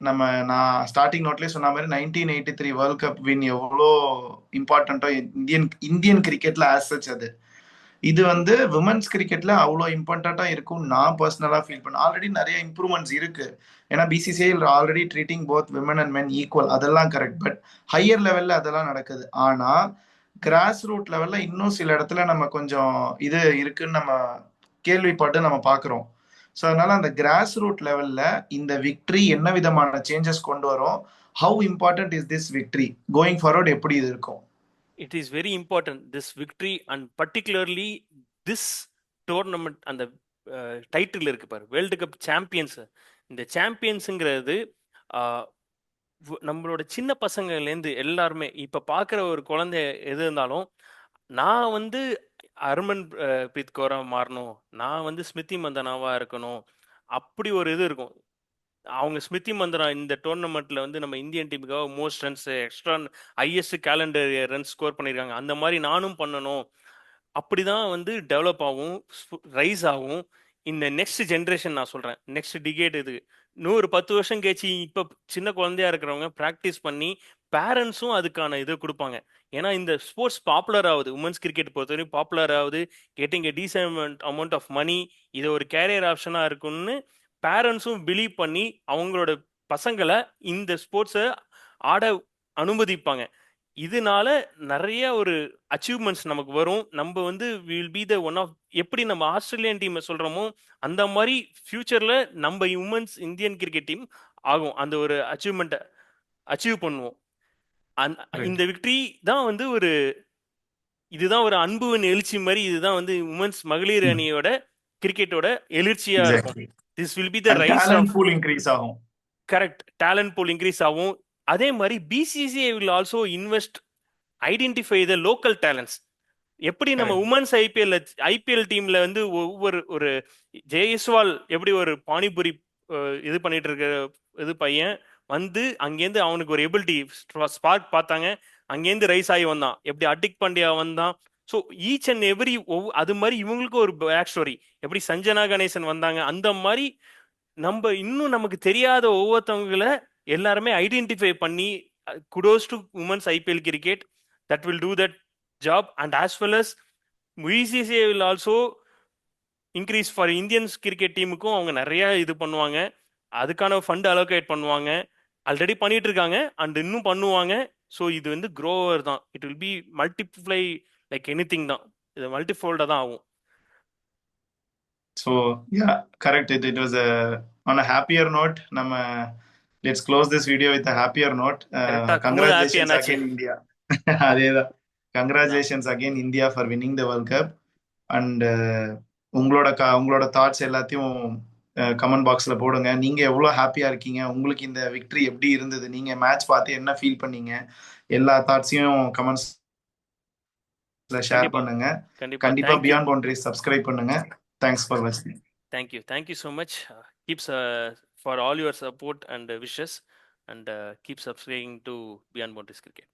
நான் ஸ்டார்டிங் நோட்லயே சொன்ன மாதிரி 1983 வேர்ல்ட் கப் வின் எவ்வளோ இம்பார்ட்டன்ட்டோ இந்தியன் கிரிக்கெட்ல ஆஸ் சச். அது இது வந்து விமன்ஸ் கிரிக்கெட்ல அவ்வளோ இம்பார்ட்டண்டா இருக்கும் நான் பர்சனலா ஃபீல் பண்ணேன். ஆல்ரெடி நிறைய இம்ப்ரூவ்மெண்ட்ஸ் இருக்கு. ஏன்னா BCCI already treating both women and men equal, அதெல்லாம் கரெக்ட். பட் ஹையர் லெவல்ல அதெல்லாம் நடக்குது. ஆனா கிராஸ் ரூட் லெவல்ல இன்னும் சில இடத்துல நம்ம கொஞ்சம் இது இருக்குன்னு நம்ம கேள்விப்பட்டு நம்ம பார்க்குறோம். ஸோ அதனால அந்த கிராஸ் ரூட் லெவல்ல இந்த விக்ட்ரி என்ன விதமான சேஞ்சஸ் கொண்டு வரும், how important is this victory going forward, எப்படி இது இருக்கும்? It is very important, this victory, and particularly this tournament. அந்த டைட்டில் இருக்கு பாரு, வேர்ல்டு கப் சாம்பியன்ஸ். இந்த சாம்பியன்ஸுங்கிறது நம்மளோட சின்ன பசங்கள்லேருந்து எல்லாருமே இப்போ பார்க்குற ஒரு குழந்தை எது இருந்தாலும், நான் வந்து ஹர்மன் பிரீத் கௌரா மாறணும், நான் வந்து ஸ்மிருதி மந்தனாவா இருக்கணும், அப்படி ஒரு இது இருக்கும். அவங்க ஸ்மிருதி மந்தனா இந்த டோர்னமெண்ட்ல வந்து நம்ம இந்தியன் டீமுக்காக most runs, extra highest calendar runs score பண்ணியிருக்காங்க, அந்த மாதிரி நானும் பண்ணணும். அப்படிதான் வந்து டெவலப் ஆகும், ரைஸ் ஆகும் இந்த நெக்ஸ்ட் ஜென்ரேஷன். நான் சொல்றேன் நெக்ஸ்ட் டிகேட். இது 10 வருஷம் கழிச்சு இப்போ சின்ன குழந்தையா இருக்கிறவங்க ப்ராக்டிஸ் பண்ணி பேரண்ட்ஸும் அதுக்கான இது கொடுப்பாங்க. ஏன்னா இந்த ஸ்போர்ட்ஸ் பாப்புலர் ஆகுது, உமன்ஸ் கிரிக்கெட் பொறுத்தவரைக்கும் பாப்புலர் ஆகுது, getting a decent amount of money, இது ஒரு கேரியர் ஆப்ஷனாக இருக்குன்னு பேரண்ட்ஸும் பிலீவ் பண்ணி அவங்களோட பசங்களை இந்த ஸ்போர்ட்ஸை ஆட அனுமதிப்பாங்க. இதனால நிறைய ஒரு அச்சீவ்மெண்ட்ஸ் நமக்கு வரும். நம்ம வந்து will be the one of, எப்படி நம்ம ஆஸ்திரேலியன் டீமை சொல்றோமோ அந்த மாதிரி ஃபியூச்சர்ல நம்ம உமன்ஸ் இந்தியன் கிரிக்கெட் டீம் ஆகும். அந்த ஒரு அச்சீவ்மெண்ட்டை அச்சீவ் பண்ணுவோம். இந்த விக்டரி தான் வந்து ஒரு, இதுதான் ஒரு அன்புவின் எழுச்சி மாதிரி. இதுதான் வந்து உமன்ஸ் மகளிர் அணியோட கிரிக்கெட்டோட எழுச்சியா இருக்கும். This will be the rise of pool increase ஆகும். கரெக்ட், டேலண்ட் பூல் இன்க்ரீஸ் ஆகும். அதே மாதிரி BCCI will also invest, identify the local talents. எப்படி நம்ம உமன்ஸ் ஐபிஎல் டீம்ல வந்து ஒவ்வொரு ஒரு ஜெயஸ்வால் எப்படி ஒரு பானிபுரி இது பண்ணிட்டு இருக்க இது பையன் வந்து அங்கேருந்து அவனுக்கு ஒரு எபிலிட்டி ஸ்பார்க் பார்த்தாங்க, அங்கேருந்து ரைஸ் ஆகி வந்தான். எப்படி அட்டிக் பாண்டியா வந்தான். ஸோ ஈச் அண்ட் எவ்ரி அது மாதிரி இவங்களுக்கு ஒரு பேக் ஸ்டோரி. எப்படி சஞ்சனா கணேசன் வந்தாங்க, அந்த மாதிரி நம்ம இன்னும் நமக்கு தெரியாத ஒவ்வொருத்தவங்களை எல்லாருமே ஐடென்டிஃபை பண்ணி, kudos to women's IPL cricket that will do that job. And as well as BCCI will also increase for Indians cricket டீமுக்கும் அவங்க நிறைய இது பண்ணுவாங்க, அதுக்கான ஃபண்ட் அலோகேட் பண்ணுவாங்க, ஆல்ரெடி பண்ணிட்டு இருக்காங்க அண்ட் இன்னும் பண்ணுவாங்க. ஸோ இது வந்து க்ரோவர் தான், it will be multiply like anything தான், இது மல்டிஃபோல்டாக தான் ஆகும். So yeah correct. It was on a happier note. நம்ம let's close this video with a happier note. Congratulations again India. அதேதான், congratulations again India for winning the world cup. And உங்களோட தாட்ஸ் எல்லாத்தையும் கமெண்ட் பாக்ஸில் போடுங்க. நீங்கள் எவ்வளோ ஹாப்பியாக இருக்கீங்க, உங்களுக்கு இந்த விக்ட்ரி எப்படி இருந்தது, நீங்கள் மேட்ச் பார்த்து என்ன ஃபீல் பண்ணீங்க, எல்லா தாட்ஸையும் கமெண்ட்ஸில் ஷேர் பண்ணுங்க. கண்டிப்பாக பியாண்ட் பவுண்டரிஸ் சப்ஸ்கிரைப் பண்ணுங்க. தேங்க்ஸ் ஃபார் வாட்சிங். Thank you so much. Keeps for all your support and wishes, and keep subscribing to Beyond Boundaries Cricket.